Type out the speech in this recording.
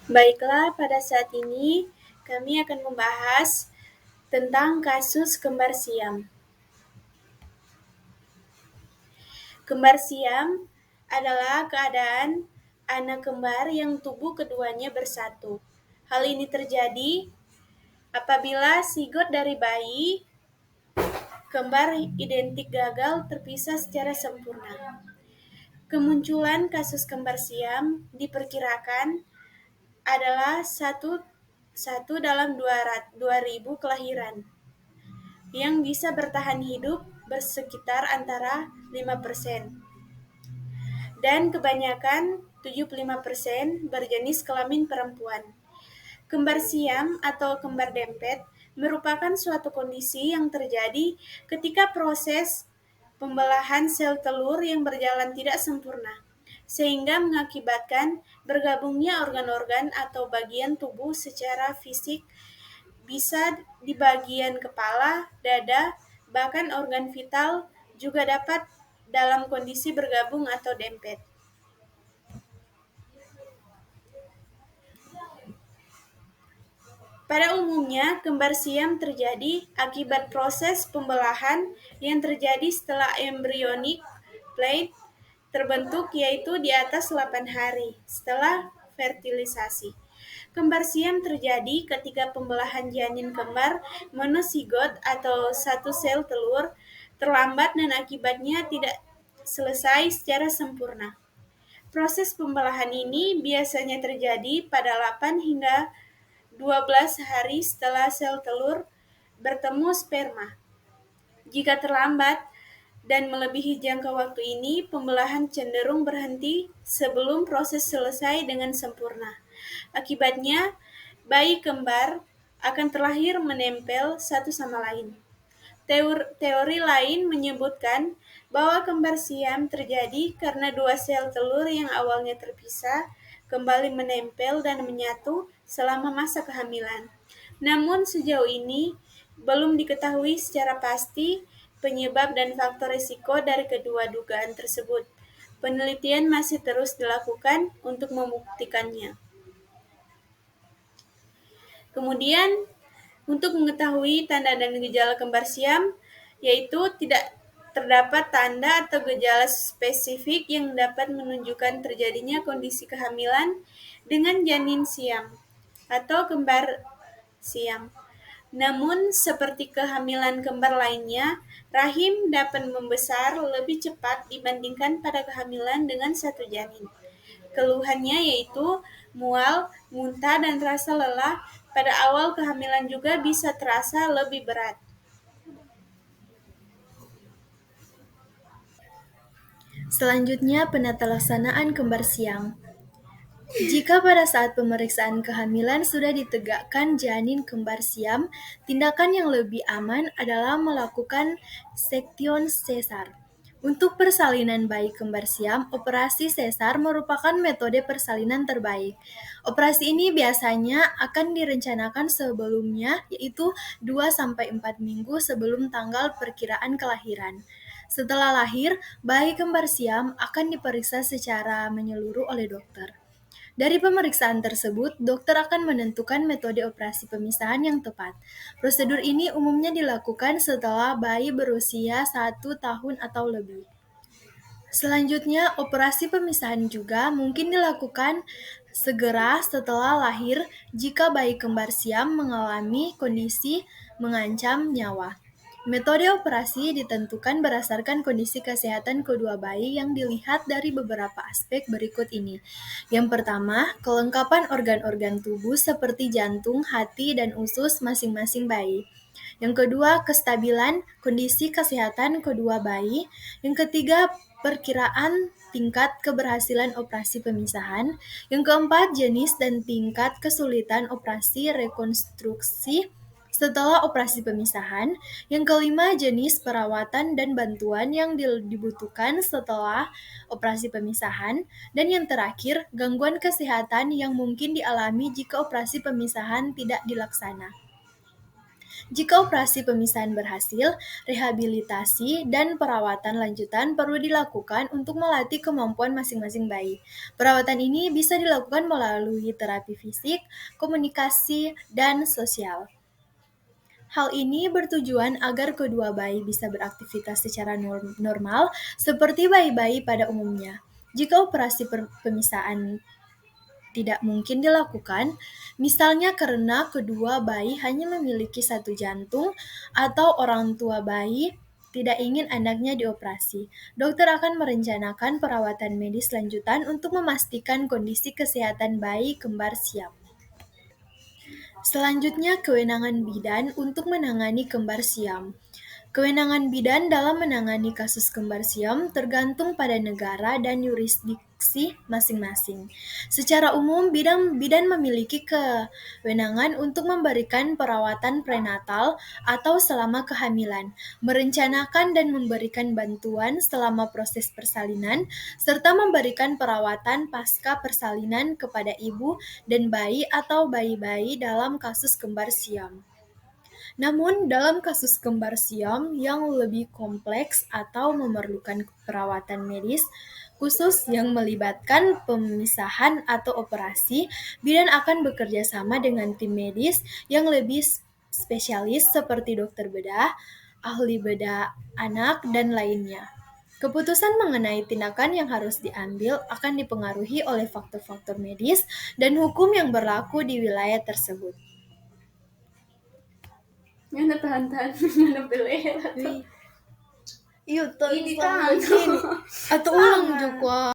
Baiklah, pada saat ini kami akan membahas tentang kasus kembar siam. Kembar siam adalah keadaan anak kembar yang tubuh keduanya bersatu. Hal ini terjadi apabila zigot dari bayi kembar identik gagal terpisah secara sempurna. Kemunculan kasus kembar siam diperkirakan adalah satu dalam 2.000 kelahiran yang bisa bertahan hidup bersekitar antara 5%, dan kebanyakan 75% berjenis kelamin perempuan. Kembar siam atau kembar dempet merupakan suatu kondisi yang terjadi ketika proses pembelahan sel telur yang berjalan tidak sempurna, sehingga mengakibatkan bergabungnya organ-organ atau bagian tubuh secara fisik, bisa di bagian kepala, dada, bahkan organ vital juga dapat dalam kondisi bergabung atau dempet. Pada umumnya, kembar siam terjadi akibat proses pembelahan yang terjadi setelah embryonic plate terbentuk, yaitu di atas 8 hari setelah fertilisasi. Kembar siam terjadi ketika pembelahan janin kembar monozigot atau satu sel telur terlambat dan akibatnya tidak selesai secara sempurna. Proses pembelahan ini biasanya terjadi pada 8 hingga 12 hari setelah sel telur bertemu sperma. Jika terlambat dan melebihi jangka waktu ini, pembelahan cenderung berhenti sebelum proses selesai dengan sempurna. Akibatnya, bayi kembar akan terlahir menempel satu sama lain. Teori lain menyebutkan bahwa kembar siam terjadi karena dua sel telur yang awalnya terpisah kembali menempel dan menyatu selama masa kehamilan. Namun sejauh ini belum diketahui secara pasti penyebab dan faktor risiko dari kedua dugaan tersebut. Penelitian masih terus dilakukan untuk membuktikannya. Kemudian, untuk mengetahui tanda dan gejala kembar siam, yaitu tidak terdapat tanda atau gejala spesifik yang dapat menunjukkan terjadinya kondisi kehamilan dengan janin siam atau kembar siam. Namun, seperti kehamilan kembar lainnya, rahim dapat membesar lebih cepat dibandingkan pada kehamilan dengan satu janin. Keluhannya yaitu mual, muntah, dan rasa lelah pada awal kehamilan juga bisa terasa lebih berat. Selanjutnya, penata laksanaan kembar siam. Jika pada saat pemeriksaan kehamilan sudah ditegakkan janin kembar siam, tindakan yang lebih aman adalah melakukan seksion sesar. Untuk persalinan bayi kembar siam, operasi sesar merupakan metode persalinan terbaik. Operasi ini biasanya akan direncanakan sebelumnya, yaitu 2-4 minggu sebelum tanggal perkiraan kelahiran. Setelah lahir, bayi kembar siam akan diperiksa secara menyeluruh oleh dokter. Dari pemeriksaan tersebut, dokter akan menentukan metode operasi pemisahan yang tepat. Prosedur ini umumnya dilakukan setelah bayi berusia 1 tahun atau lebih. Selanjutnya, operasi pemisahan juga mungkin dilakukan segera setelah lahir jika bayi kembar siam mengalami kondisi mengancam nyawa. Metode operasi ditentukan berdasarkan kondisi kesehatan kedua bayi yang dilihat dari beberapa aspek berikut ini. Yang pertama, kelengkapan organ-organ tubuh seperti jantung, hati, dan usus masing-masing bayi. Yang kedua, kestabilan kondisi kesehatan kedua bayi. Yang ketiga, perkiraan tingkat keberhasilan operasi pemisahan. Yang keempat, jenis dan tingkat kesulitan operasi rekonstruksi setelah operasi pemisahan. Yang kelima, jenis perawatan dan bantuan yang dibutuhkan setelah operasi pemisahan. Dan yang terakhir, gangguan kesehatan yang mungkin dialami jika operasi pemisahan tidak dilaksana. Jika operasi pemisahan berhasil, rehabilitasi dan perawatan lanjutan perlu dilakukan untuk melatih kemampuan masing-masing bayi. Perawatan ini bisa dilakukan melalui terapi fisik, komunikasi, dan sosial. Hal ini bertujuan agar kedua bayi bisa beraktivitas secara normal seperti bayi-bayi pada umumnya. Jika operasi pemisahan tidak mungkin dilakukan, misalnya karena kedua bayi hanya memiliki satu jantung atau orang tua bayi tidak ingin anaknya dioperasi. Dokter akan merencanakan perawatan medis lanjutan untuk memastikan kondisi kesehatan bayi kembar siam. Selanjutnya, kewenangan bidan untuk menangani kembar siam. Kewenangan bidan dalam menangani kasus kembar siam tergantung pada negara dan yurisdiksi masing-masing. Secara umum, bidan memiliki kewenangan untuk memberikan perawatan prenatal atau selama kehamilan, merencanakan dan memberikan bantuan selama proses persalinan, serta memberikan perawatan pasca persalinan kepada ibu dan bayi atau bayi-bayi dalam kasus kembar siam. Namun, dalam kasus kembar siam yang lebih kompleks atau memerlukan perawatan medis khusus yang melibatkan pemisahan atau operasi, bidan akan bekerja sama dengan tim medis yang lebih spesialis seperti dokter bedah, ahli bedah anak, dan lainnya. Keputusan mengenai tindakan yang harus diambil akan dipengaruhi oleh faktor-faktor medis dan hukum yang berlaku di wilayah tersebut. Mana tahan-tahan, mana beler. Iya, Ini kan. atau ulang juga.